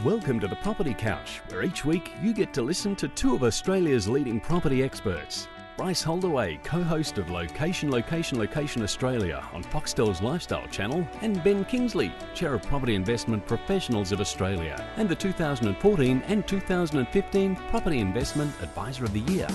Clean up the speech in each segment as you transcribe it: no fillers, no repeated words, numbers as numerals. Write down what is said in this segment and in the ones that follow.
Welcome to the Property Couch, where each week you get to listen to two of Australia's leading property experts. Bryce Holdaway, co-host of Location Australia on Foxtel's Lifestyle Channel, and Ben Kingsley, Chair of Property Investment Professionals of Australia, and the 2014 and 2015 Property Investment Advisor of the Year.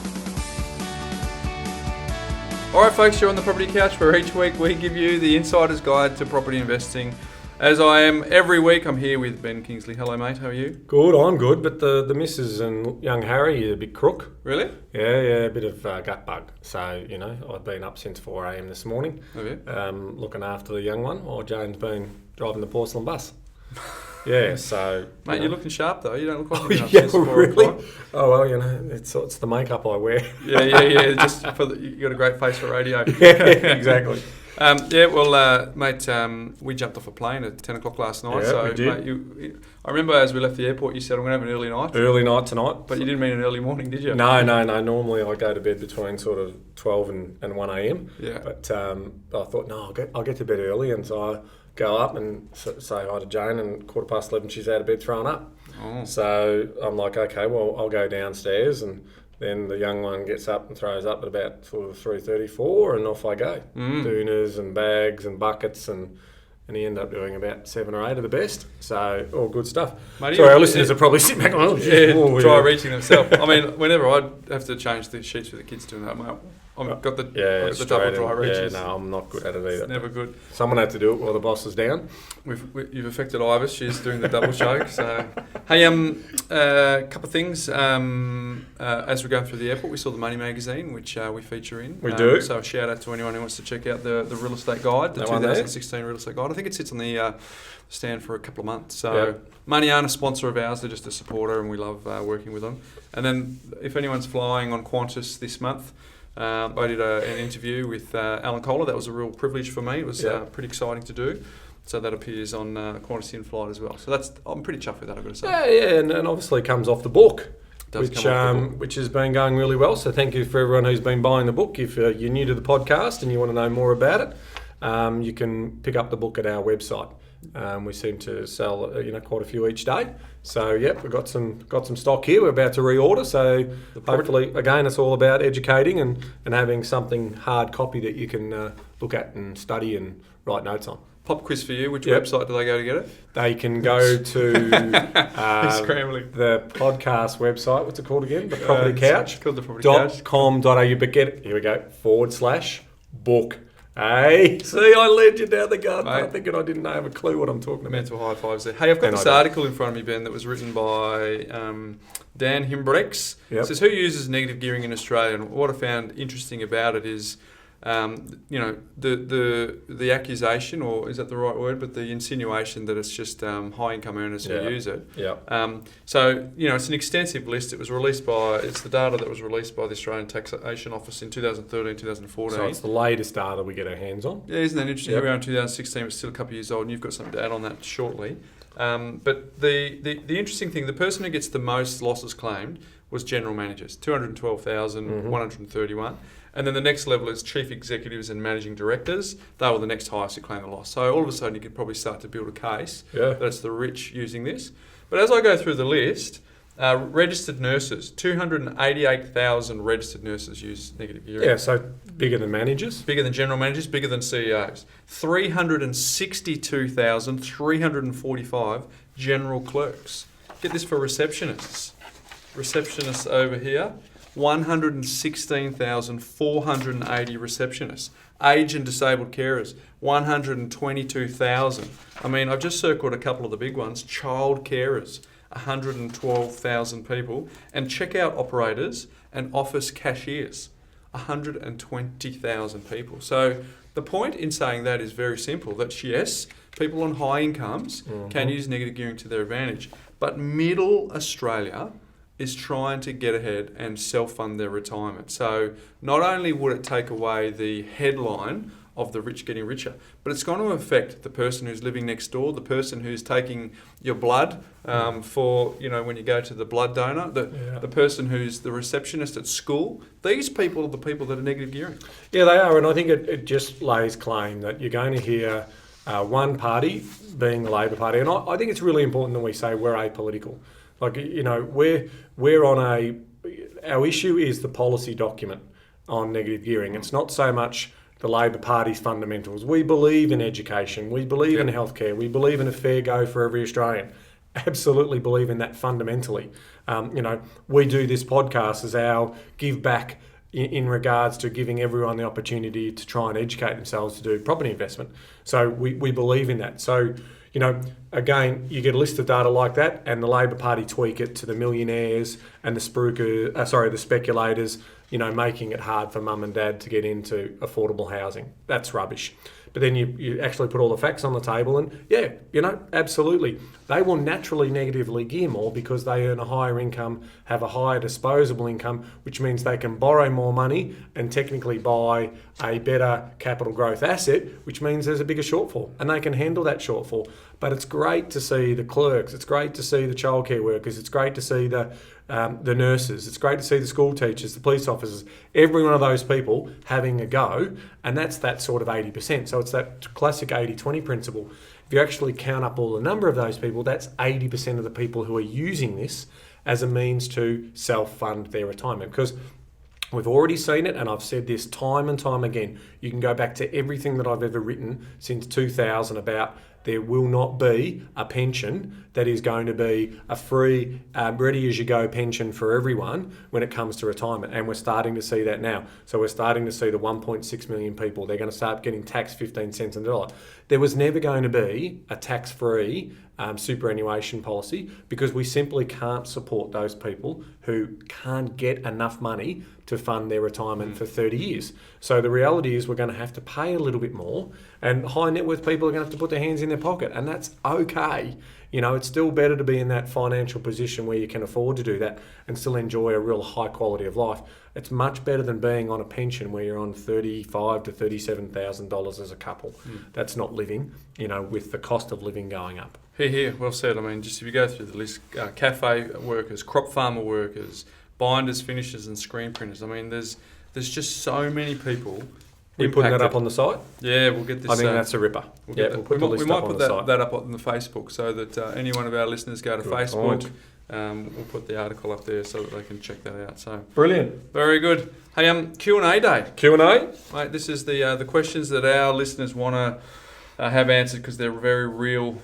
All right, folks, you're on the Property Couch, where each week we give you the insider's guide to property investing. As I am every week, I'm here with Ben Kingsley. Hello, mate. How are you? Good, I'm good. But the missus and young Harry are a bit crook. Really? Yeah, a bit of gut bug. So, I've been up since 4 a.m. this morning. Have you? Looking after the young one, while Jane's been driving the porcelain bus. Yeah, so... Mate, you're looking sharp, though. You don't look like you've been up yeah, since 4 really? o'clock. Oh, well, it's the makeup I wear. Yeah. Just you got a great face for radio. Yeah, exactly. Mate, we jumped off a plane at 10 o'clock last night. Yeah, so, we did. Mate, I remember as we left the airport, you said, I'm going to have an early night. Early night tonight. But you didn't mean an early morning, did you? No. Normally I go to bed between sort of 12 and 1 a.m. Yeah. But I thought, no, I'll get to bed early. And so I go up and say hi to Jane, and 11:15 she's out of bed throwing up. Oh. So I'm like, okay, well, I'll go downstairs, and then the young one gets up and throws up at about sort of 3:34, and off I go. Doonas and bags and buckets, and he ended up doing about 7 or 8 of the best. So all good stuff. Mate, so our listeners are probably sitting back going, try reaching themselves. I mean, whenever I'd have to change the sheets for the kids doing that, mate, I've got the double dry reaches. Yeah, no, I'm not good at it either. It's never good. Someone had to do it while the boss was down. You've affected Ivis. She's doing the double choke. So, hey, a couple of things. As we're going through the airport, we saw the Money magazine, which we feature in. We do. So a shout out to anyone who wants to check out the real estate guide, the 2016 real estate guide. I think it sits on the stand for a couple of months. So Money aren't a sponsor of ours; they're just a supporter, and we love working with them. And then, if anyone's flying on Qantas this month. I did an interview with Alan Kohler. That was a real privilege for me. It was pretty exciting to do. So that appears on Qantas in-flight as well. So I'm pretty chuffed with that, I've got to say. Yeah, and obviously comes off the book, which has been going really well. So thank you for everyone who's been buying the book. If you're new to the podcast and you want to know more about it, you can pick up the book at our website. We seem to sell, quite a few each day. So we've got some stock here. We're about to reorder. So hopefully, again, it's all about educating and having something hard copy that you can look at and study and write notes on. Pop quiz for you. Which website do they go to get it? They can go to the podcast website. What's it called again? The Property Couch. It's called the Property Couch. .com.au. But get it. Here we go. /book. Hey, see, I led you down the garden. I'm thinking I didn't have a clue what I'm talking about. Mental high fives there. Hey, I've got this article in front of me, Ben, that was written by Dan Himbrex. It says, who uses negative gearing in Australia? And what I found interesting about it is, the accusation, or is that the right word, but the insinuation that it's just high-income earners who use it. So, it's an extensive list. It's the data that was released by the Australian Taxation Office in 2013, 2014. So it's the latest data we get our hands on. Yeah, isn't that interesting? Here we are in 2016, it's still a couple of years old, and you've got something to add on that shortly. But the interesting thing, the person who gets the most losses claimed was general managers, 212,131. And then the next level is chief executives and managing directors. They were the next highest to claim the loss. So all of a sudden you could probably start to build a case that it's the rich using this. But as I go through the list, registered nurses, 288,000 registered nurses use negative gearing. Yeah, so bigger than managers? Bigger than general managers, bigger than CEOs. 362,345 general clerks. Get this for receptionists. Receptionists over here. 116,480 receptionists. Age and disabled carers, 122,000. I mean, I've just circled a couple of the big ones. Child carers, 112,000 people. And checkout operators and office cashiers, 120,000 people. So the point in saying that is very simple, that yes, people on high incomes can use negative gearing to their advantage. But middle Australia is trying to get ahead and self-fund their retirement. So not only would it take away the headline of the rich getting richer, but it's going to affect the person who's living next door, the person who's taking your blood for, when you go to the blood donor, the person who's the receptionist at school. These people are the people that are negative gearing. Yeah, they are, and I think it just lays claim that you're going to hear one party being the Labor Party. And I think it's really important that we say we're apolitical. Like, we're on our issue is the policy document on negative gearing. It's not so much the Labor Party's fundamentals. We believe in education. We believe in healthcare. We believe in a fair go for every Australian. Absolutely believe in that fundamentally. We do this podcast as our give back in regards to giving everyone the opportunity to try and educate themselves to do property investment. So we believe in that. So, again, you get a list of data like that, and the Labor Party tweak it to the millionaires and the speculators, making it hard for mum and dad to get into affordable housing. That's rubbish. But then you actually put all the facts on the table and, absolutely. They will naturally negatively gear more because they earn a higher income, have a higher disposable income, which means they can borrow more money and technically buy a better capital growth asset, which means there's a bigger shortfall and they can handle that shortfall. But it's great to see the clerks, it's great to see the childcare workers, it's great to see the nurses, it's great to see the school teachers, the police officers, every one of those people having a go, and that's that sort of 80%. So it's that classic 80-20 principle. If you actually count up all the number of those people, that's 80% of the people who are using this as a means to self-fund their retirement. Because we've already seen it, and I've said this time and time again, you can go back to everything that I've ever written since 2000 about there will not be a pension that is going to be a free, ready-as-you-go pension for everyone when it comes to retirement. And we're starting to see that now. So we're starting to see the 1.6 million people, they're going to start getting taxed 15 cents on the dollar. There was never going to be a tax-free superannuation policy because we simply can't support those people who can't get enough money to fund their retirement for 30 years. So the reality is we're going to have to pay a little bit more, and high net worth people are going to have to put their hands in their pocket, and that's okay. It's still better to be in that financial position where you can afford to do that and still enjoy a real high quality of life. It's much better than being on a pension where you're on $35,000 to $37,000 as a couple. That's not living, with the cost of living going up. Here, well said. I mean, just if you go through the list, cafe workers, crop farmer workers, binders, finishers and screen printers. I mean, there's just so many people. We're putting that up on the site? Yeah, we'll get this. I think that's a ripper. We'll put the list up on the site. That up on the Facebook so that any one of our listeners go to Facebook. We'll put the article up there so that they can check that out. So brilliant. Very good. Hey, Q&A day. Q&A? Mate, this is the questions that our listeners want to have answered because they're very real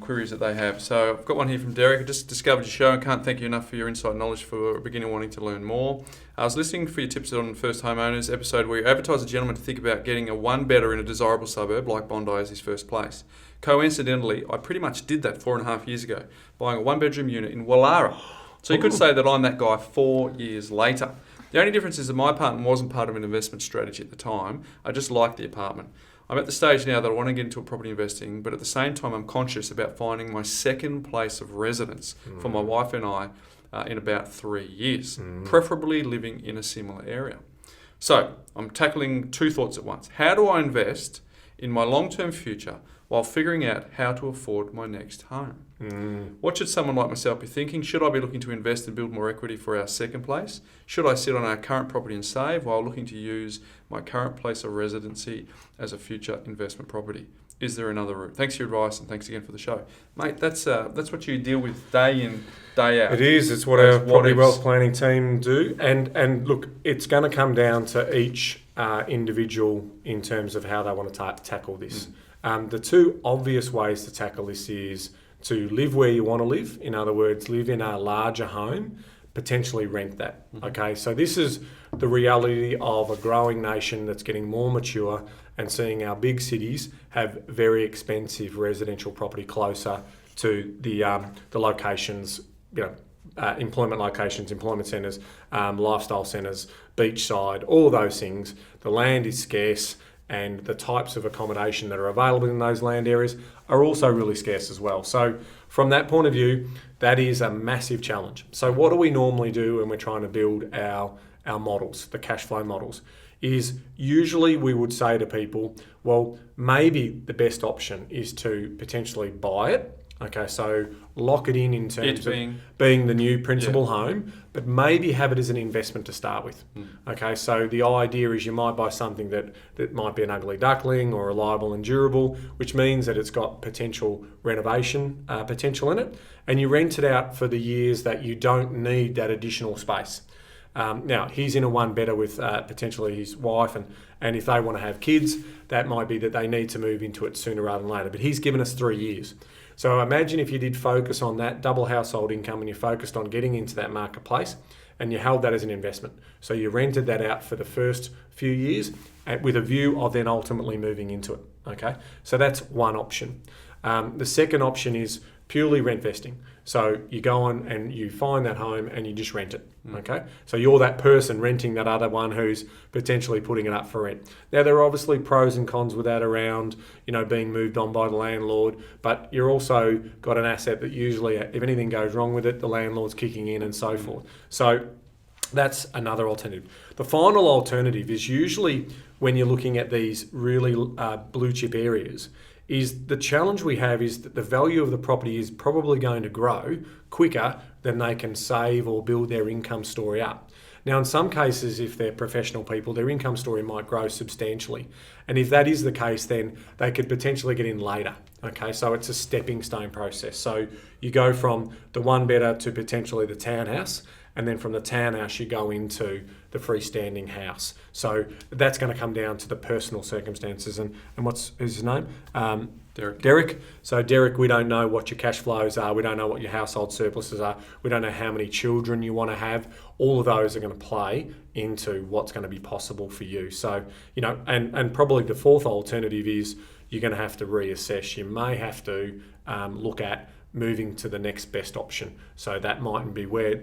queries that they have. So I've got one here from Derrick. I just discovered your show and can't thank you enough for your insight knowledge for a beginner wanting to learn more. I was listening for your tips on First Homeowners episode where you advertise a gentleman to think about getting a one-bedder in a desirable suburb like Bondi as his first place. Coincidentally, I pretty much did that 4.5 years ago, buying a one-bedroom unit in Woollahra. So you could say that I'm that guy 4 years later. The only difference is that my apartment wasn't part of an investment strategy at the time. I just liked the apartment. I'm at the stage now that I want to get into property investing, but at the same time I'm conscious about finding my second place of residence for my wife and I in about 3 years, preferably living in a similar area. So I'm tackling two thoughts at once. How do I invest in my long-term future while figuring out how to afford my next home? What should someone like myself be thinking? Should I be looking to invest and build more equity for our second place? Should I sit on our current property and save while looking to use my current place of residency as a future investment property? Is there another route? Thanks for your advice and thanks again for the show. Mate, that's what you deal with day in, day out. It is. It's what our property wealth planning team do. And look, it's going to come down to each individual in terms of how they want to tackle this. The two obvious ways to tackle this is to live where you want to live. In other words, live in a larger home, potentially rent that. Okay, so this is the reality of a growing nation that's getting more mature and seeing our big cities have very expensive residential property closer to the locations, employment locations, employment centres, lifestyle centres, beachside, all of those things. The land is scarce, and the types of accommodation that are available in those land areas are also really scarce as well. So from that point of view, that is a massive challenge. So what do we normally do when we're trying to build our models, the cash flow models? Is usually we would say to people, well, maybe the best option is to potentially buy it Okay, so lock it in terms of being the new principal home, but maybe have it as an investment to start with. Okay, so the idea is you might buy something that might be an ugly duckling or reliable and durable, which means that it's got potential renovation potential in it, and you rent it out for the years that you don't need that additional space. Now, he's in a one-bedder with potentially his wife, and if they want to have kids, that might be that they need to move into it sooner rather than later. But he's given us 3 years. So imagine if you did focus on that double household income and you focused on getting into that marketplace and you held that as an investment. So you rented that out for the first few years with a view of then ultimately moving into it. Okay, so that's one option. The second option is purely rent vesting. So you go on and you find that home and you just rent it. Okay, so you're that person renting that other one who's potentially putting it up for rent. Now there are obviously pros and cons with that around, being moved on by the landlord, but you're also got an asset that usually, if anything goes wrong with it, the landlord's kicking in and so forth. So that's another alternative. The final alternative is usually when you're looking at these really blue chip areas, is the challenge we have is that the value of the property is probably going to grow quicker than they can save or build their income story up. Now, in some cases, if they're professional people, their income story might grow substantially. And if that is the case, then they could potentially get in later. Okay, so it's a stepping stone process. So you go from the one bedder to potentially the townhouse, and then from the townhouse you go into the freestanding house. So that's going to come down to the personal circumstances. And what's his name? Derrick. So Derrick, we don't know what your cash flows are. We don't know what your household surpluses are. We don't know how many children you want to have. All of those are going to play into what's going to be possible for you. So, and probably the fourth alternative is you're going to have to reassess. You may have to look at moving to the next best option. So that mightn't be where,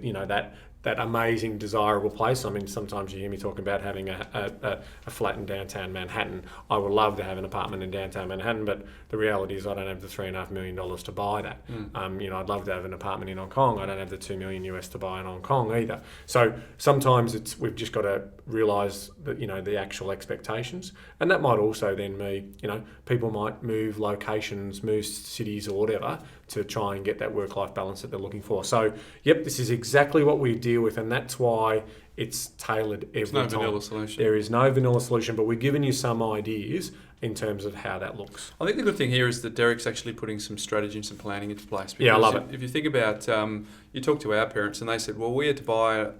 that amazing, desirable place. I mean, sometimes you hear me talking about having a flat in downtown Manhattan. I would love to have an apartment in downtown Manhattan, but the reality is I don't have the $3.5 million to buy that. I'd love to have an apartment in Hong Kong. I don't have the $2 million US to buy in Hong Kong either. So sometimes we've just got to realise that, the actual expectations. And that might also then mean, people might move locations, move cities or whatever to try and get that work-life balance that they're looking for. So, yep, this is exactly what we deal with, and that's why it's tailored every time. There's no vanilla solution. There is no vanilla solution, but we're giving you some ideas in terms of how that looks. I think the good thing here is that Derrick's actually putting some strategy and some planning into place. Yeah, I love it. If you think about, you talk to our parents and they said, well, we had to buy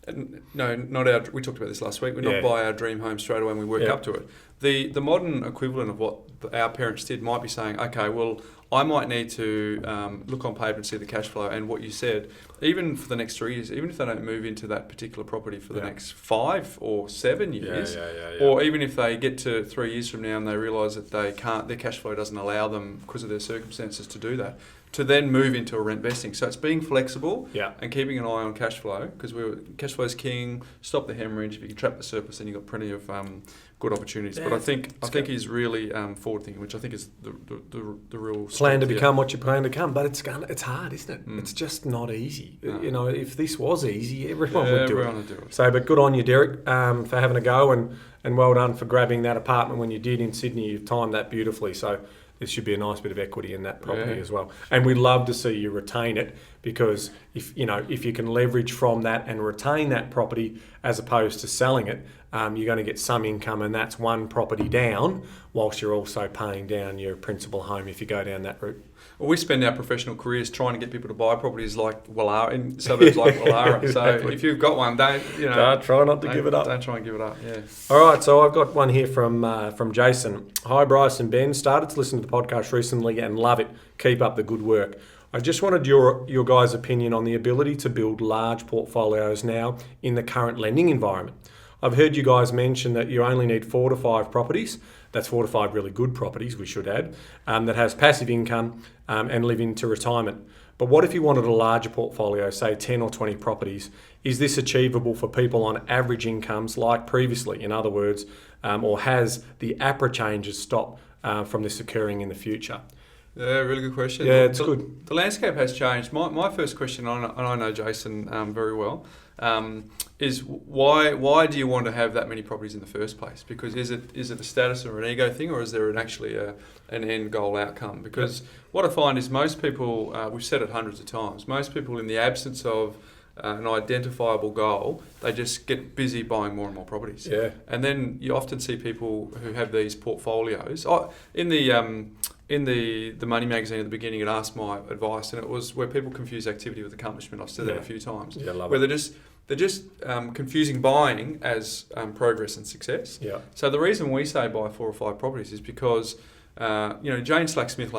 we talked about this last week. We not buy our dream home straight away and we work up to it. The modern equivalent of what our parents did might be saying, okay, well, I might need to look on paper and see the cash flow. And what you said, even for the next 3 years, even if they don't move into that particular property for the next 5 or 7 years, or even if they get to 3 years from now and they realise that they can't, their cash flow doesn't allow them because of their circumstances to do that, to then move into a rent vesting. So it's being flexible and keeping an eye on cash flow, because cash flow is king. Stop the hemorrhage. If you can trap the surplus, then you've got plenty of good opportunities. Yeah, but I think he's really forward thinking, which I think is the real plan to become what you plan to become. But it's hard, isn't it? It's just not easy. No. If this was easy, everyone would do it. So, but good on you, Derrick, for having a go, and well done for grabbing that apartment when you did in Sydney. You've timed that beautifully. So there should be a nice bit of equity in that property as well. And we'd love to see you retain it, because if you can leverage from that and retain that property as opposed to selling it, you're going to get some income, and that's one property down, whilst you're also paying down your principal home if you go down that route. Well, we spend our professional careers trying to get people to buy properties like Woollahra, in suburbs like Woollahra. Exactly. So if you've got one, don't try not to give it up. Don't try and give it up. Yeah. All right. So I've got one here from Jason. Hi, Bryce and Ben. Started to listen to the podcast recently and love it. Keep up the good work. I just wanted your guys' opinion on the ability to build large portfolios now in the current lending environment. I've heard you guys mention that you only need 4 to 5 properties. That's 4 to 5 really good properties, we should add, that has passive income and live into retirement. But what if you wanted a larger portfolio, say 10 or 20 properties? Is this achievable for people on average incomes like previously? In other words, or has the APRA changes stopped from this occurring in the future? Yeah, really good question. Yeah, it's good. The landscape has changed. My first question, and I know Jason very well, is why do you want to have that many properties in the first place? Because is it a status or an ego thing, or is there actually an end goal outcome? Because what I find is most people, we've said it hundreds of times, most people in the absence of an identifiable goal, they just get busy buying more and more properties. Yeah. And then you often see people who have these portfolios. In the Money magazine at the beginning, it asked my advice, and it was where people confuse activity with accomplishment. I've said that a few times. Yeah, love where it. they're just confusing buying as progress and success. Yeah. So the reason we say buy 4 or 5 properties is because Jane Slack-Smith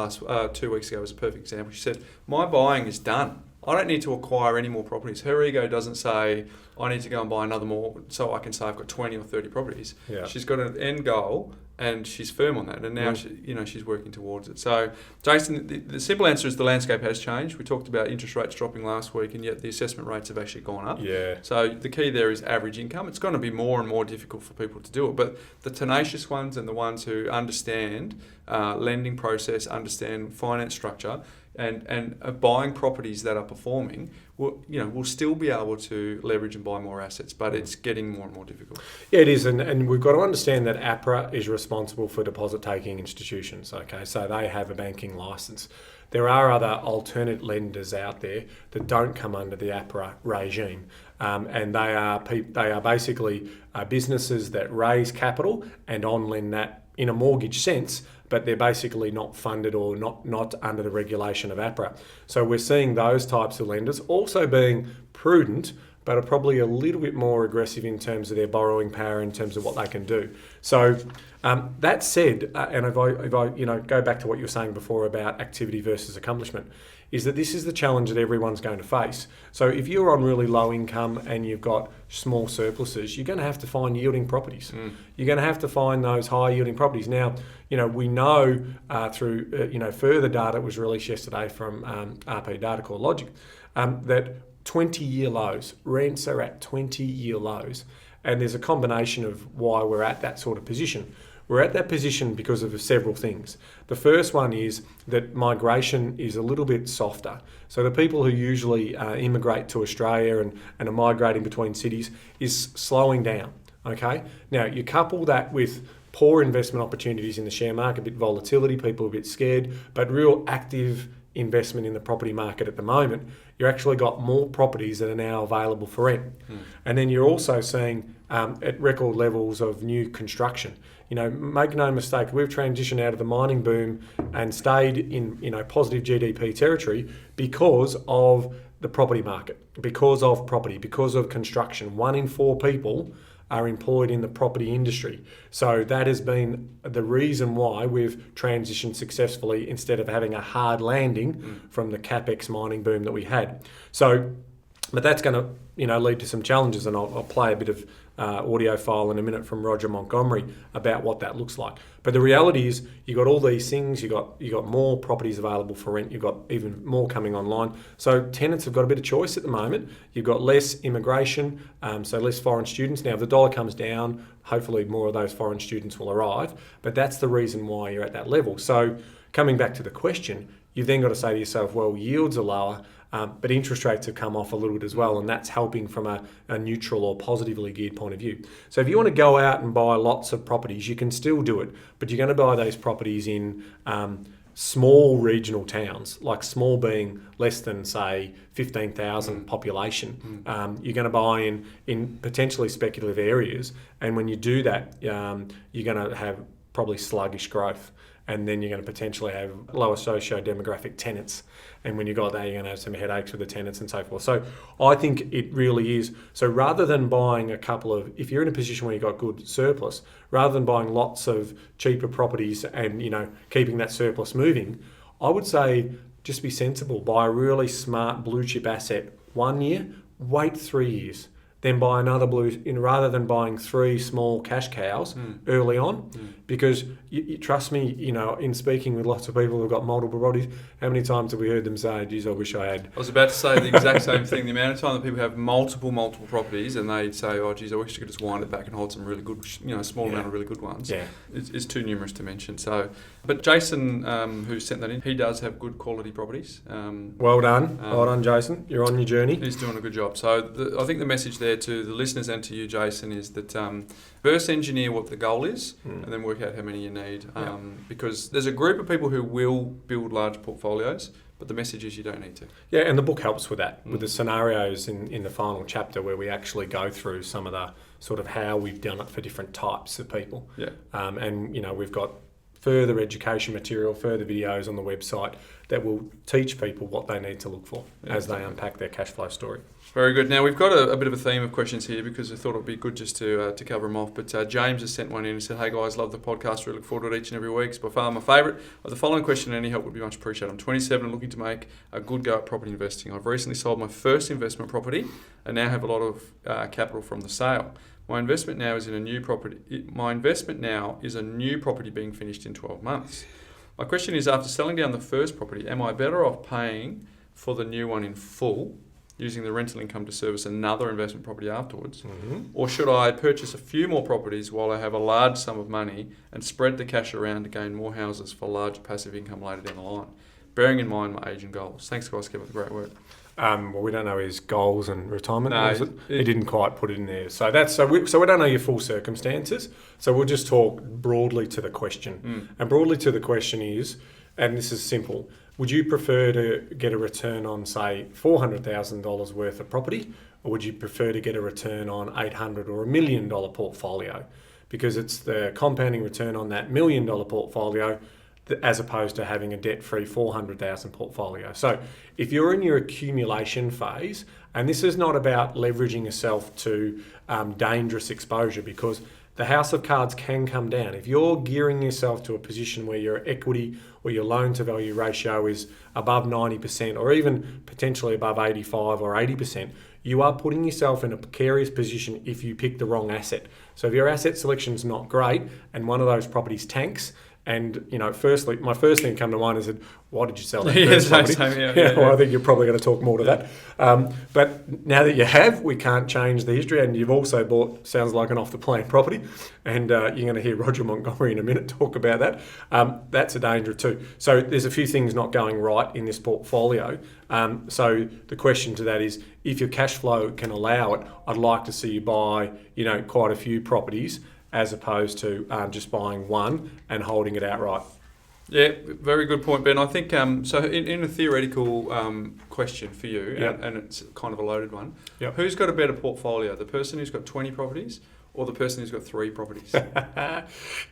2 weeks ago was a perfect example. She said, my buying is done. I don't need to acquire any more properties. Her ego doesn't say, I need to go and buy another more so I can say I've got 20 or 30 properties. Yeah. She's got an end goal and she's firm on that. And now she's working towards it. So, Jason, the simple answer is the landscape has changed. We talked about interest rates dropping last week, and yet the assessment rates have actually gone up. Yeah. So the key there is average income. It's going to be more and more difficult for people to do it. But the tenacious ones and the ones who understand lending process, understand finance structure, and buying properties that are performing, will still be able to leverage and buy more assets, but it's getting more and more difficult. Yeah, it is, and we've got to understand that APRA is responsible for deposit-taking institutions, okay? So they have a banking licence. There are other alternate lenders out there that don't come under the APRA regime, and they are basically businesses that raise capital and on-lend that in a mortgage sense, but they're basically not funded or not under the regulation of APRA. So we're seeing those types of lenders also being prudent, but are probably a little bit more aggressive in terms of their borrowing power, in terms of what they can do. So that said, and if I go back to what you were saying before about activity versus accomplishment, is that this is the challenge that everyone's going to face. So if you're on really low income and you've got small surpluses, you're going to have to find yielding properties. You're going to have to find those high yielding properties. Now, we know through further data was released yesterday from RP Data Core Logic that 20-year lows, rents are at 20-year lows, and there's a combination of why we're at that sort of position. We're at that position because of several things. The first one is that migration is a little bit softer. So the people who usually immigrate to Australia and are migrating between cities is slowing down, okay? Now, you couple that with poor investment opportunities in the share market, a bit volatility, people are a bit scared, but real active investment in the property market at the moment, you've actually got more properties that are now available for rent. And then you're also seeing at record levels of new construction. Make no mistake, we've transitioned out of the mining boom and stayed in positive GDP territory because of the property market, because of property, because of construction. 1 in 4 people are employed in the property industry. So that has been the reason why we've transitioned successfully instead of having a hard landing from the CapEx mining boom that we had. So, but that's going to lead to some challenges, and I'll play a bit of audio file in a minute from Roger Montgomery about what that looks like. But the reality is, you got all these things. You got more properties available for rent. You've got even more coming online. So tenants have got a bit of choice at the moment. You've got less immigration, so less foreign students. Now, if the dollar comes down, hopefully more of those foreign students will arrive. But that's the reason why you're at that level. So coming back to the question, you've then got to say to yourself, well, yields are lower. But interest rates have come off a little bit as well, and that's helping from a neutral or positively geared point of view. So if you want to go out and buy lots of properties, you can still do it, but you're going to buy those properties in small regional towns, like small being less than, say, 15,000 population. You're going to buy in potentially speculative areas, and when you do that, you're going to have probably sluggish growth. And then you're going to potentially have lower socio-demographic tenants. And when you've got that, you're going to have some headaches with the tenants and so forth. So I think it really is. So rather than buying if you're in a position where you've got good surplus, rather than buying lots of cheaper properties and, keeping that surplus moving, I would say just be sensible. Buy a really smart blue chip asset 1 year, wait 3 years. then buy another rather than buying 3 small cash cows early on, because you trust me, in speaking with lots of people who've got multiple properties, how many times have we heard them say, geez, I wish I had? I was about to say the exact same thing. The amount of time that people have multiple properties and they say, oh, geez, I wish I could just wind it back and hold some really good, a small amount of really good ones, is too numerous to mention. So, but Jason, who sent that in, he does have good quality properties. Well done, Jason. You're on your journey. He's doing a good job. So I think the message there to the listeners and to you, Jason, is that first engineer what the goal is and then work out how many you need. Because there's a group of people who will build large portfolios, but the message is you don't need to. Yeah, and the book helps with that, with the scenarios in the final chapter where we actually go through some of the sort of how we've done it for different types of people. Yeah. And, we've got further education material, further videos on the website that will teach people what they need to look for as they unpack their cash flow story. Very good. Now, we've got a bit of a theme of questions here because I thought it would be good just to cover them off. But James has sent one in and said, hey guys, love the podcast. Really look forward to it each and every week. It's by far my favourite. The following question and any help would be much appreciated. I'm 27 and looking to make a good go at property investing. I've recently sold my first investment property and now have a lot of capital from the sale. My investment now is in a new property. My investment now is a new property being finished in 12 months. My question is, after selling down the first property, am I better off paying for the new one in full, using the rental income to service another investment property afterwards? Or should I purchase a few more properties while I have a large sum of money and spread the cash around to gain more houses for larger passive income later down the line, bearing in mind my age and goals? Thanks guys, keep up the great work. Well, we don't know his goals and retirement. No, he didn't quite put it in there. So we don't know your full circumstances. So we'll just talk broadly to the question. And broadly to the question is, and this is simple, would you prefer to get a return on, say, $400,000 worth of property, or would you prefer to get a return on $800,000 or $1 million portfolio? Because it's the compounding return on that $1 million portfolio as opposed to having a debt-free $400,000 portfolio. So if you're in your accumulation phase, and this is not about leveraging yourself to dangerous exposure, because the house of cards can come down. If you're gearing yourself to a position where your equity or your loan-to-value ratio is above 90% or even potentially above 85 or 80%, you are putting yourself in a precarious position if you pick the wrong asset. So if your asset selection is not great and one of those properties tanks, and, firstly, my first thing that came to mind is, why did you sell that first property? Well, I think you're probably going to talk more to that. But now that you have, we can't change the history, and you've also bought, sounds like an off-the-plan property, and you're going to hear Roger Montgomery in a minute talk about that. That's a danger too. So there's a few things not going right in this portfolio. So the question to that is, if your cash flow can allow it, I'd like to see you buy, quite a few properties, as opposed to just buying one and holding it outright. Yeah, very good point, Ben. I think, so in a theoretical question for you, and it's kind of a loaded one, who's got a better portfolio, the person who's got 20 properties or the person who's got 3 properties?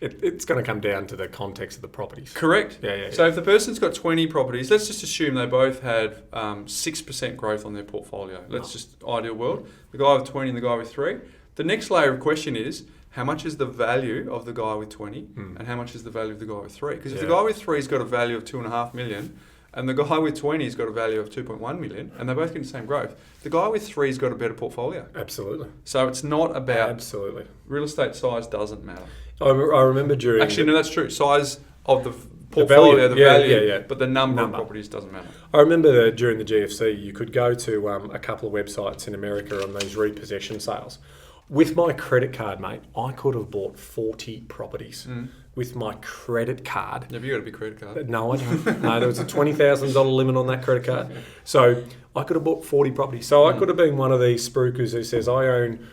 It's going to come down to the context of the properties. Correct. Yeah. So if the person's got 20 properties, let's just assume they both had 6% growth on their portfolio. Let's just ideal world. The guy with 20 and the guy with 3. The next layer of question is, how much is the value of the guy with 20 and how much is the value of the guy with 3? Because if the guy with 3's got a value of $2.5 million and the guy with 20's got a value of 2.1 million and they're both getting the same growth, the guy with 3's got a better portfolio. Absolutely. So it's not about... Absolutely. Real estate size doesn't matter. I remember during... Actually, no, that's true. Size of the portfolio, the value, but the number of properties doesn't matter. I remember during the GFC, you could go to a couple of websites in America on these repossession sales. With my credit card, mate, I could have bought 40 properties with my credit card. Have you got a big credit card? No, I don't. No, there was a $20,000 limit on that credit card. So I could have bought 40 properties. So I could have been one of these spruikers who says, I own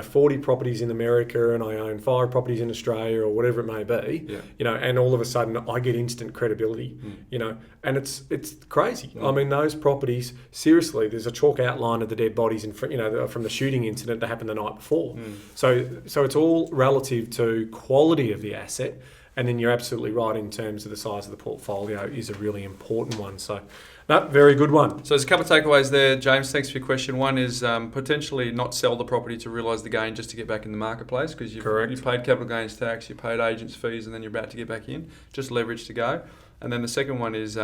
40 properties in America and I own 5 properties in Australia or whatever it may be, and all of a sudden I get instant credibility, and it's crazy. I mean, those properties, seriously, there's a chalk outline of the dead bodies in front, from the shooting incident that happened the night before. So it's all relative to quality of the asset. And then you're absolutely right in terms of the size of the portfolio is a really important one. So, no, very good one. So there's a couple of takeaways there, James. Thanks for your question. One is potentially not sell the property to realise the gain just to get back in the marketplace because you paid capital gains tax, you paid agents' fees, and then you're about to get back in. Just leverage to go. And then the second one is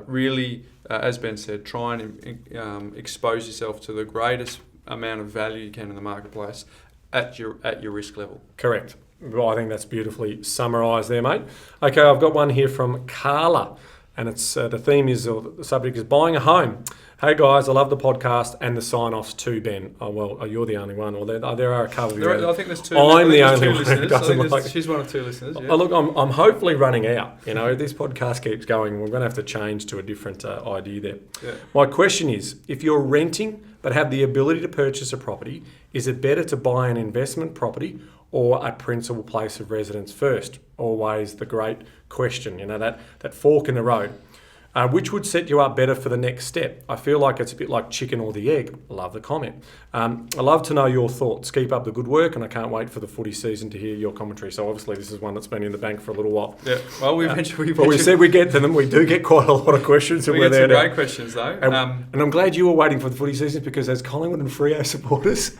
really, as Ben said, try and expose yourself to the greatest amount of value you can in the marketplace at your risk level. Correct. Well, I think that's beautifully summarised there, mate. Okay, I've got one here from Carla, and it's the theme is, or the subject is buying a home. Hey guys, I love the podcast and the sign-offs too, Ben. Oh, well, you're the only one, or there are a couple. I think there's two. I'm the only one listeners. who doesn't like. She's one of two listeners. Yeah. Oh, look, I'm hopefully running out. You know, this podcast keeps going. We're going to have to change to a different idea there. Yeah. My question is, if you're renting but have the ability to purchase a property, is it better to buy an investment property or a principal place of residence first? Always the great question, you know, that fork in the road. Which would set you up better for the next step? I feel like it's a bit like chicken or the egg. Love the comment. I'd love to know your thoughts. Keep up the good work, and I can't wait for the footy season to hear your commentary. So obviously this is one that's been in the bank for a little while. Yeah. Well, we said we get to them. We do get quite a lot of questions. We get some great questions though. And I'm glad you were waiting for the footy season, because as Collingwood and Freo supporters,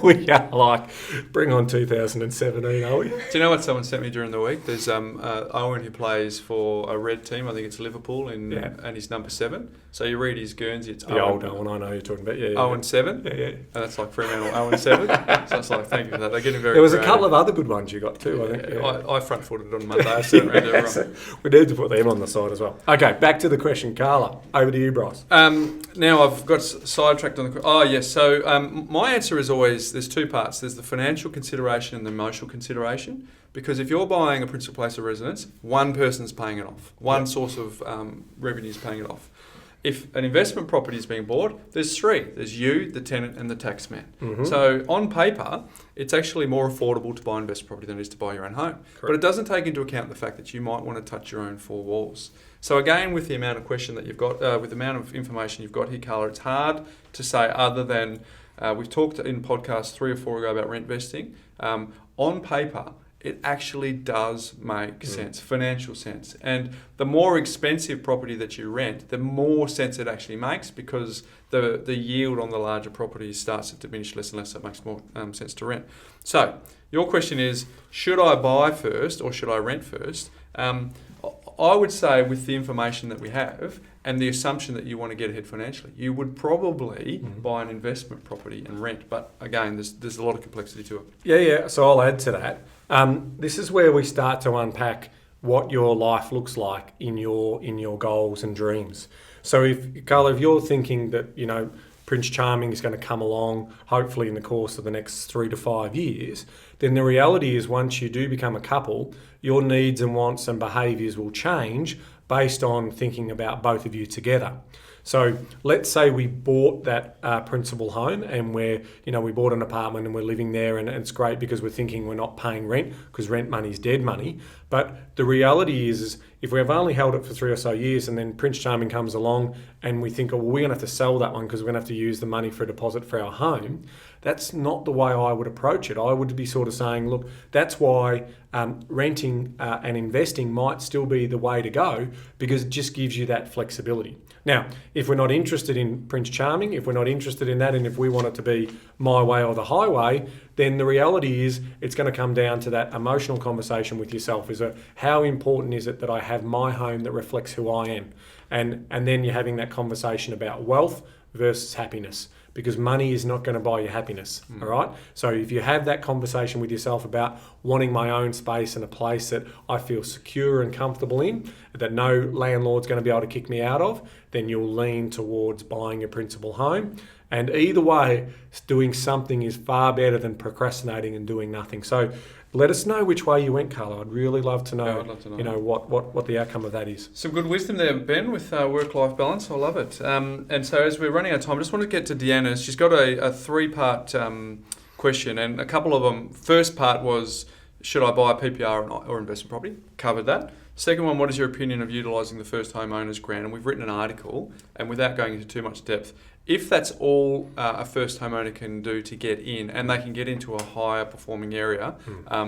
we are like, bring on 2017, are we? Do you know what someone sent me during the week? There's Owen who plays for a red team. I think it's Liverpool, and he's number 7. So you read his Guernsey, it's the old Owen. I know who you're talking about. Yeah, Owen 7. Yeah. And that's like Fremantle Owen 7. So it's like, thank you for that. They're getting very. There was creative. a couple of other good ones you got too. I think. Yeah. I front-footed on Monday. I sent around everyone. So we need to put them on the side as well. Okay, back to the question, Carla. Over to you, Bryce. Now I've got sidetracked on the. Oh yes. So my answer is always there's two parts. There's the financial consideration and the emotional consideration. Because if you're buying a principal place of residence, one person's paying it off. One source of revenue is paying it off. If an investment property is being bought, there's 3. There's you, the tenant, and the taxman. Mm-hmm. So on paper, it's actually more affordable to buy an investment property than it is to buy your own home. Correct. But it doesn't take into account the fact that you might want to touch your own 4 walls. So again, with the amount of question that you've got, with the amount of information you've got here, Carla, it's hard to say other than we've talked in podcasts 3 or 4 ago about rent vesting. On paper, it actually does make sense, financial sense. And the more expensive property that you rent, the more sense it actually makes, because the yield on the larger properties starts to diminish less and less. So it makes more sense to rent. So your question is, should I buy first or should I rent first? I would say with the information that we have and the assumption that you want to get ahead financially, you would probably buy an investment property and rent. But again, there's a lot of complexity to it. Yeah. So I'll add to that. This is where we start to unpack what your life looks like in your goals and dreams. So Carla, if you're thinking that, you know, Prince Charming is going to come along, hopefully in the course of the next 3 to 5 years, then the reality is once you do become a couple, your needs and wants and behaviours will change based on thinking about both of you together. So let's say we bought that principal home and we bought an apartment and we're living there, and it's great because we're thinking we're not paying rent because rent money is dead money. But the reality is if we have only held it for 3 or so years and then Prince Charming comes along and we think, oh, well, we're going to have to sell that one because we're going to have to use the money for a deposit for our home, that's not the way I would approach it. I would be sort of saying, look, that's why renting and investing might still be the way to go, because it just gives you that flexibility. Now, if we're not interested in Prince Charming, if we're not interested in that, and if we want it to be my way or the highway, then the reality is it's going to come down to that emotional conversation with yourself. Is how important is it that I have my home that reflects who I am? And then you're having that conversation about wealth versus happiness, because money is not going to buy you happiness, all right? So if you have that conversation with yourself about wanting my own space and a place that I feel secure and comfortable in, that no landlord's going to be able to kick me out of, then you'll lean towards buying a principal home. And either way, doing something is far better than procrastinating and doing nothing. So let us know which way you went, Carlo. I'd really love to know, you know, what the outcome of that is. Some good wisdom there, Ben, with work-life balance. I love it. And so as we're running out of time, I just want to get to Deanna. She's got a 3-part question, and a couple of them. First part was, should I buy a PPOR or investment property? Covered that. Second one, what is your opinion of utilising the first homeowners grant? And we've written an article, and without going into too much depth, if that's all a first homeowner can do to get in, and they can get into a higher performing area,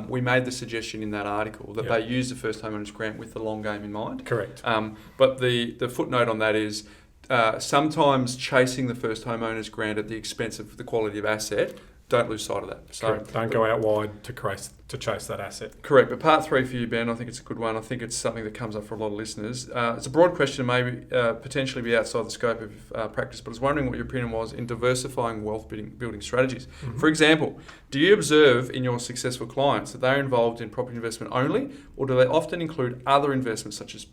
we made the suggestion in that article that they use the first homeowners grant with the long game in mind. Correct. But the footnote on that is sometimes chasing the first homeowners grant at the expense of the quality of asset don't lose sight of that. So don't go out wide to chase that asset. Correct. But part 3 for you, Ben, I think it's a good one. I think it's something that comes up for a lot of listeners. It's a broad question, maybe potentially be outside the scope of practice, but I was wondering what your opinion was in diversifying wealth building strategies. Mm-hmm. For example, do you observe in your successful clients that they're involved in property investment only, or do they often include other investments such as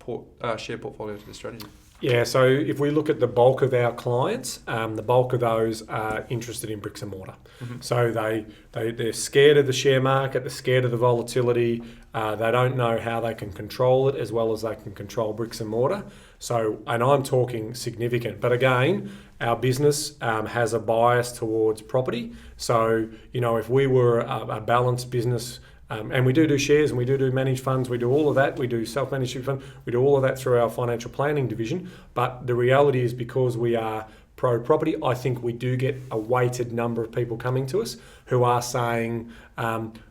share portfolio to their strategy? Yeah, so if we look at the bulk of our clients, the bulk of those are interested in bricks and mortar. Mm-hmm. So they're scared of the share market, they're scared of the volatility, they don't know how they can control it as well as they can control bricks and mortar. So, and I'm talking significant, but again, our business has a bias towards property. So, if we were a balanced business, and we do shares and we do managed funds, we do all of that, we do self-managed funds, we do all of that through our financial planning division. But the reality is because we are pro-property, I think we do get a weighted number of people coming to us who are saying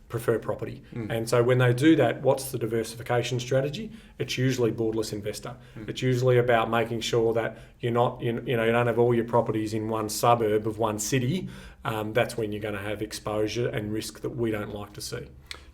prefer property. And so when they do that, what's the diversification strategy? It's usually borderless investor. It's usually about making sure that you don't have all your properties in one suburb of one city. That's when you're going to have exposure and risk that we don't like to see.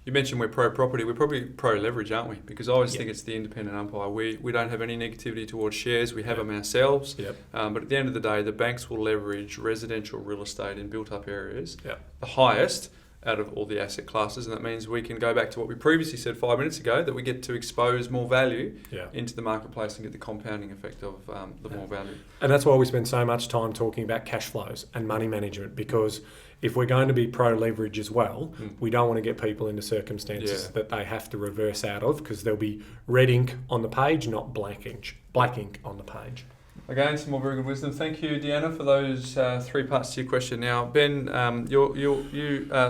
You mentioned we're pro-property. We're probably pro-leverage, aren't we? Because I always think it's the independent umpire. We don't have any negativity towards shares. We have them ourselves. But at the end of the day, the banks will leverage residential real estate in built-up areas the highest out of all the asset classes. And that means we can go back to what we previously said 5 minutes ago, that we get to expose more value into the marketplace and get the compounding effect of the more value. And that's why we spend so much time talking about cash flows and money management, because if we're going to be pro-leverage as well, we don't want to get people into circumstances that they have to reverse out of, because there'll be red ink on the page, not black ink on the page. Again, some more very good wisdom. Thank you, Deanna, for those 3 parts to your question. Now, Ben,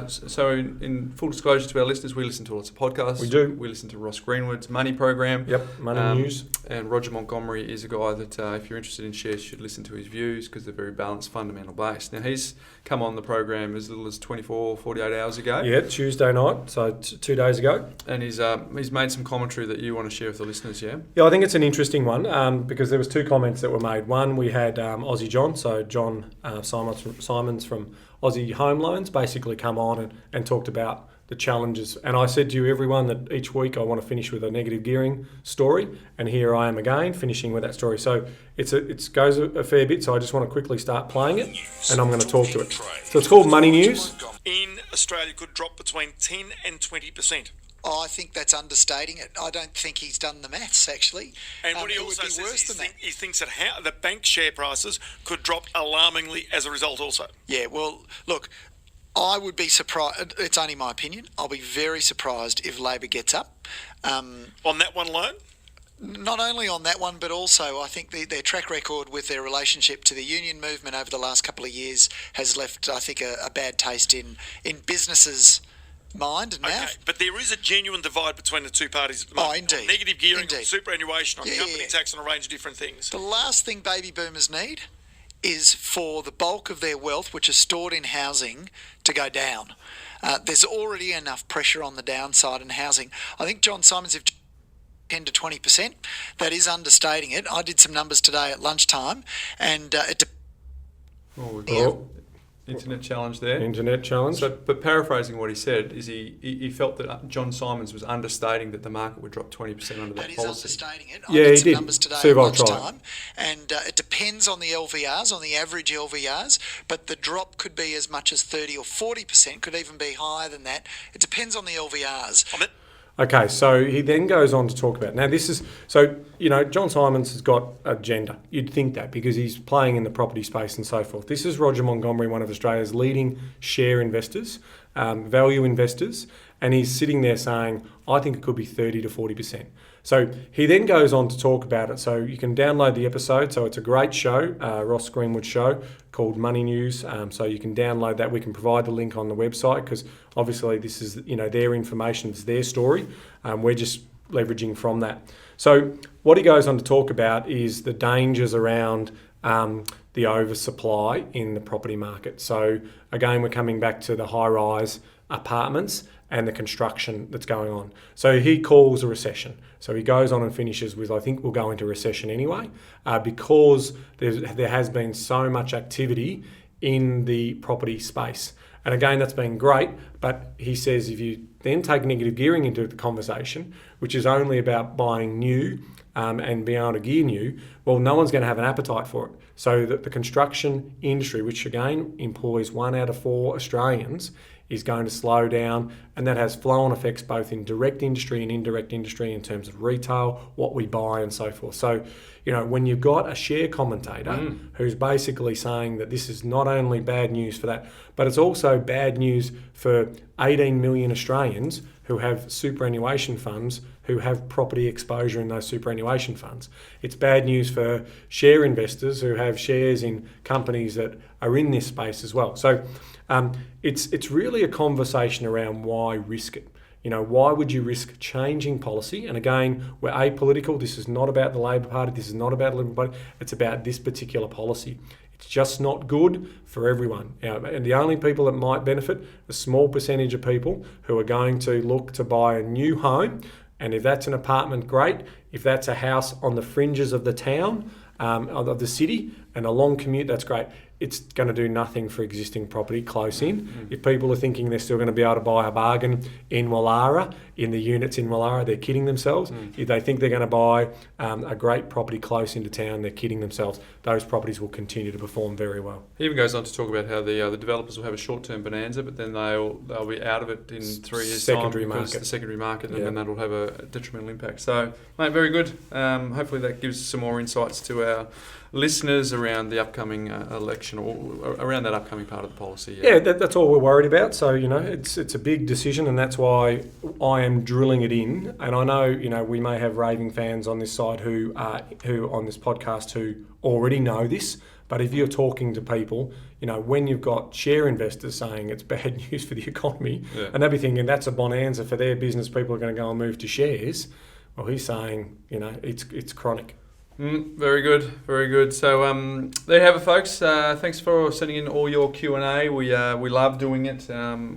so in full disclosure to our listeners, we listen to lots of podcasts. We do. We listen to Ross Greenwood's Money Program. Yep, Money News. And Roger Montgomery is a guy that, if you're interested in shares, you should listen to his views, because they're very balanced, fundamental based. Now, he's come on the program as little as 24, 48 hours ago. Yeah, Tuesday night, so 2 days ago. And he's made some commentary that you want to share with the listeners, yeah? Yeah, I think it's an interesting one, because there was 2 comments that were made. One, we had Aussie John, so John Simons from Aussie Home Loans, basically come on and talked about the challenges. And I said to you, everyone, that each week I want to finish with a negative gearing story, and here I am again, finishing with that story. So it goes a fair bit, so I just want to quickly start playing it, and I'm going to talk to it. So it's called Money News. In Australia could drop between 10 and 20%. I think that's understating it. I don't think he's done the maths, actually. And what he also says, he thinks that the bank share prices could drop alarmingly as a result also. Yeah, well, look, I would be surprised. It's only my opinion. I'll be very surprised if Labor gets up. On that one alone? Not only on that one, but also I think their track record with their relationship to the union movement over the last couple of years has left, I think, a bad taste in businesses' mind and mouth. But there is a genuine divide between the two parties at the moment. Indeed. On negative gearing, Indeed. on superannuation, on company tax, and a range of different things. The last thing baby boomers need is for the bulk of their wealth, which is stored in housing, to go down. There's already enough pressure on the downside in housing. I think John Simons, if 10 to 20%, that is understating it. I did some numbers today at lunchtime, and Internet challenge there. Internet challenge. So, but paraphrasing what he said, is he felt that John Simons was understating that the market would drop 20% under that policy. That is understating it. Yeah, I did he some did. numbers today Steve, at I'll try. lunchtime, and it depends on the LVRs, on the average LVRs, but the drop could be as much as 30 or 40%, could even be higher than that. It depends on the LVRs. Okay, so he then goes on to talk about, now this is, so, John Simons has got an agenda. You'd think that because he's playing in the property space and so forth. This is Roger Montgomery, one of Australia's leading share investors, value investors, and he's sitting there saying, I think it could be 30 to 40%. So he then goes on to talk about it. So you can download the episode. So it's a great show, Ross Greenwood show called Money News. So you can download that. We can provide the link on the website because obviously this is their information, it's their story. We're just leveraging from that. So what he goes on to talk about is the dangers around the oversupply in the property market. So again, we're coming back to the high-rise apartments and the construction that's going on. So he calls a recession. So he goes on and finishes with, I think we'll go into recession anyway, because there has been so much activity in the property space. And again, that's been great, but he says if you then take negative gearing into the conversation, which is only about buying new and being able to gear new, well, no one's going to have an appetite for it. So that the construction industry, which again employs 1 out of 4 Australians, is going to slow down, and that has flow-on effects both in direct industry and indirect industry in terms of retail, what we buy and so forth. So, you know, when you've got a share commentator who's basically saying that this is not only bad news for that, but it's also bad news for 18 million Australians who have superannuation funds, who have property exposure in those superannuation funds. It's bad news for share investors who have shares in companies that are in this space as well. So it's really a conversation around why risk it. You know, why would you risk changing policy? And again, we're apolitical. This is not about the Labor Party. This is not about the Liberal Party. It's about this particular policy. It's just not good for everyone. You know, and the only people that might benefit, a small percentage of people who are going to look to buy a new home. And if that's an apartment, great. If that's a house on the fringes of the town, of the city, and a long commute, that's great. It's going to do nothing for existing property close in. If people are thinking they're still going to be able to buy a bargain in Woollahra, in the units in Woollahra, they're kidding themselves. If they think they're going to buy a great property close into town, they're kidding themselves. Those properties will continue to perform very well. He even goes on to talk about how the developers will have a short-term bonanza, but then they'll be out of it in 3 years' time because the secondary market, and then that'll have a detrimental impact. So, mate, very good. Hopefully that gives some more insights to our listeners around the upcoming election, or around that upcoming part of the policy. Yeah, that's all we're worried about. So, you know, it's a big decision, and that's why I am drilling it in. And I know, you know, we may have raving fans on this side who on this podcast who already know this. But if you're talking to people, you know, when you've got share investors saying it's bad news for the economy, and they'll be thinking that's a bonanza for their business, people are going to go and move to shares. Well, he's saying, you know, it's chronic. Very good, very good. So there you have it, folks. Thanks for sending in all your Q&A. We love doing it.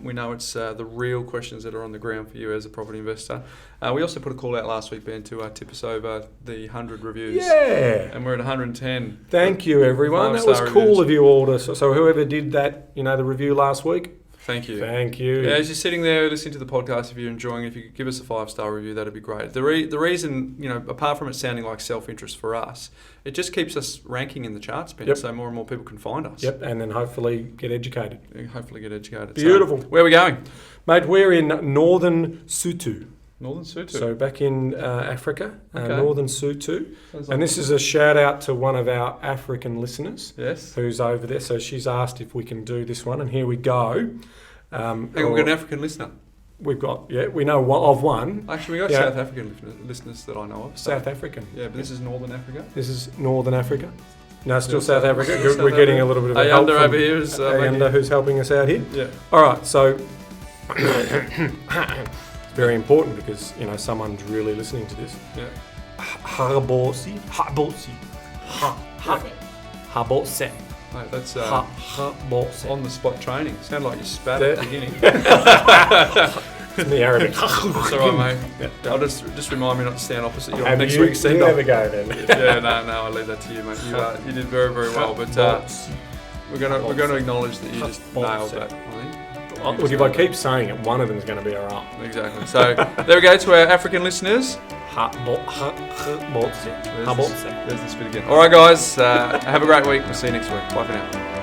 We know it's the real questions that are on the ground for you as a property investor. We also put a call out last week, Ben, to tip us over the 100 reviews. Yeah. And we're at 110. Thank you, everyone. That was cool reviews. Of you all to. So whoever did that, you know, the review last week. Thank you. Thank you. Yeah, as you're sitting there listening to the podcast, if you're enjoying it, if you could give us a 5-star review, that'd be great. The reason, you know, apart from it sounding like self-interest for us, it just keeps us ranking in the charts, Ben, so more and more people can find us. Yep, and then hopefully get educated. So, Beautiful. where are we going? Mate, we're in northern Sutu. Northern Sutu. So back in Africa, northern Sutu. And this is a shout out to one of our African listeners who's over there. So she's asked if we can do this one, and here we go. We've got an African listener. We know of one. Actually, we got South African listeners that I know of. South African. Yeah, but this is Northern Africa. This is Northern Africa. No, still South Africa. We're getting a little bit of help from over here is Ayanda, who's helping us out here. Yeah. All right, so very important because, you know, someone's really listening to this. Yeah. Habotse. Mate, that's Habotse. on the spot training. Sound like you spat at the beginning. In the Arabic. That's all right, mate. Yeah. I'll just remind me not to stand opposite you on next week's send send-off. Have a go then. Yeah, no, I leave that to you, mate. You did very, very well. But we're going to acknowledge that you just nailed that. I think. Look, if I keep saying it, one of them is going to be all right. Exactly. So there we go to our African listeners. Habotse. There's the spit again. All right, guys. Have a great week. We'll see you next week. Bye for now.